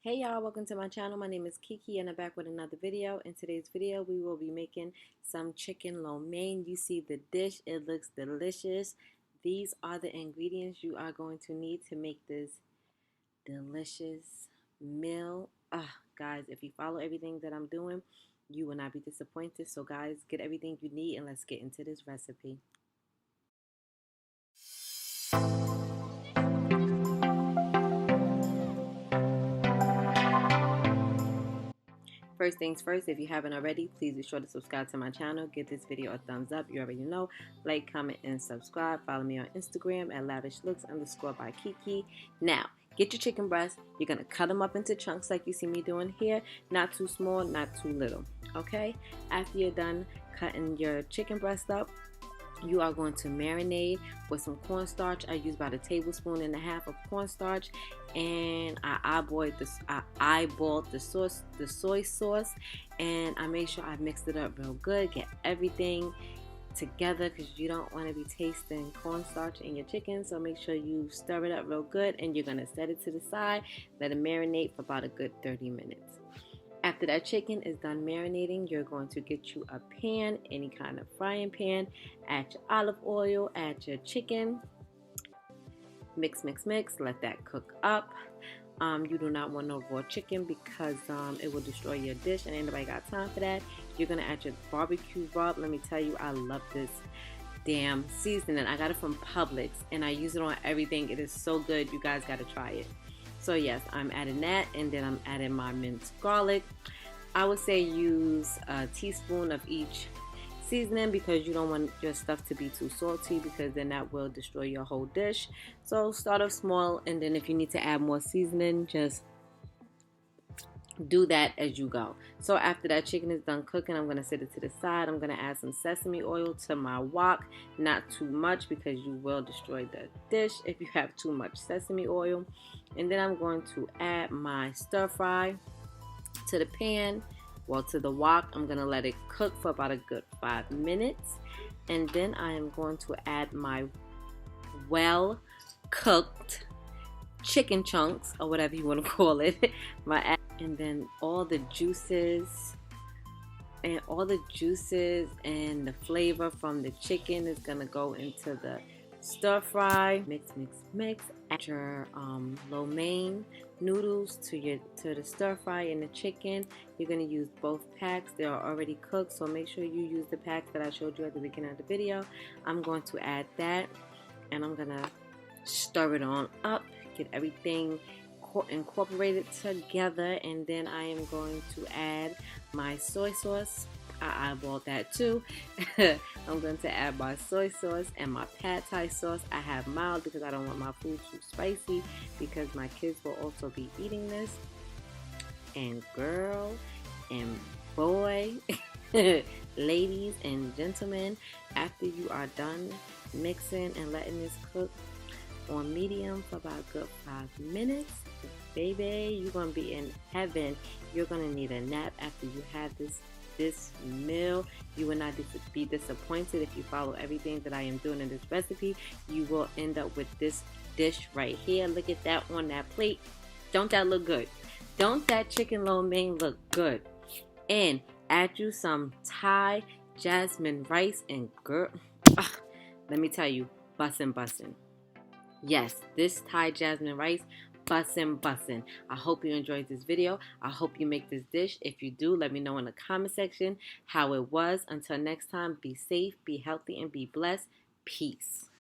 Hey y'all, welcome to my channel. My name is Kiki and I'm back with another video. In today's video, we will be making some chicken lo mein. You see the dish, it looks delicious. These are the ingredients you are going to need to make this delicious meal. Guys, if you follow everything that I'm doing, you will not be disappointed. So guys, get everything you need and let's get into this recipe. First things first, if you haven't already, please be sure to subscribe to my channel. Give this video a thumbs up. You already know. Like, comment, and subscribe. Follow me on Instagram at lavishlooks_by_Kiki. Now, get your chicken breasts. You're going to cut them up into chunks like you see me doing here. Not too small, not too little. Okay? After you're done cutting your chicken breast up, you are going to marinate with some cornstarch. I use about 1.5 tablespoons of cornstarch, and I eyeballed the soy sauce, and I made sure I mixed it up real good. Get everything together because you don't want to be tasting cornstarch in your chicken. So make sure you stir it up real good, and you're gonna set it to the side. Let it marinate for about a good 30 minutes. After that chicken is done marinating, you're going to get you a pan, any kind of frying pan, add your olive oil, add your chicken, mix, let that cook up. You do not want no raw chicken because it will destroy your dish and ain't nobody got time for that. You're going to add your Bbq Rub. Let me tell you, I love this damn seasoning. I got it from Publix and I use it on everything. It is so good. You guys got to try it. So yes, I'm adding that, and then I'm adding my minced garlic. I would say use a teaspoon of each seasoning because you don't want your stuff to be too salty because then that will destroy your whole dish. So start off small, and then if you need to add more seasoning, just do that as you go. So after that chicken is done cooking, I'm going to set it to the side. I'm going to add some sesame oil to my wok. Not too much because you will destroy the dish if you have too much sesame oil. And then I'm going to add my stir fry to the pan, to the wok. I'm going to let it cook for about a good 5 minutes. And then I am going to add my well cooked chicken chunks, or whatever you want to call it. And then all the juices and the flavor from the chicken is gonna go into the stir fry. Mix. Add your lo mein noodles to the stir fry and the chicken. You're gonna use both packs. They are already cooked, so make sure you use the packs that I showed you at the beginning of the video. I'm going to add that, and I'm gonna stir it on up. Get everything incorporated together, and then I am going to add my soy sauce. I eyeballed that too. I'm going to add my soy sauce and my pad thai sauce. I have mild because I don't want my food too spicy because my kids will also be eating this. And girl and boy, ladies and gentlemen, after you are done mixing and letting this cook on medium for about a good 5 minutes, baby, you're gonna be in heaven. You're gonna need a nap after you have this meal. You will not be disappointed if you follow everything that I am doing in this recipe. You will end up with this dish right here. Look at that on that plate. Don't that look good? Don't that chicken lo mein look good? And add you some Thai jasmine rice, and girl, let me tell you, bussin'. Yes, this Thai jasmine rice, bussin'. I hope you enjoyed this video. I hope you make this dish. If you do, let me know in the comment section how it was. Until next time, be safe, be healthy, and be blessed. Peace.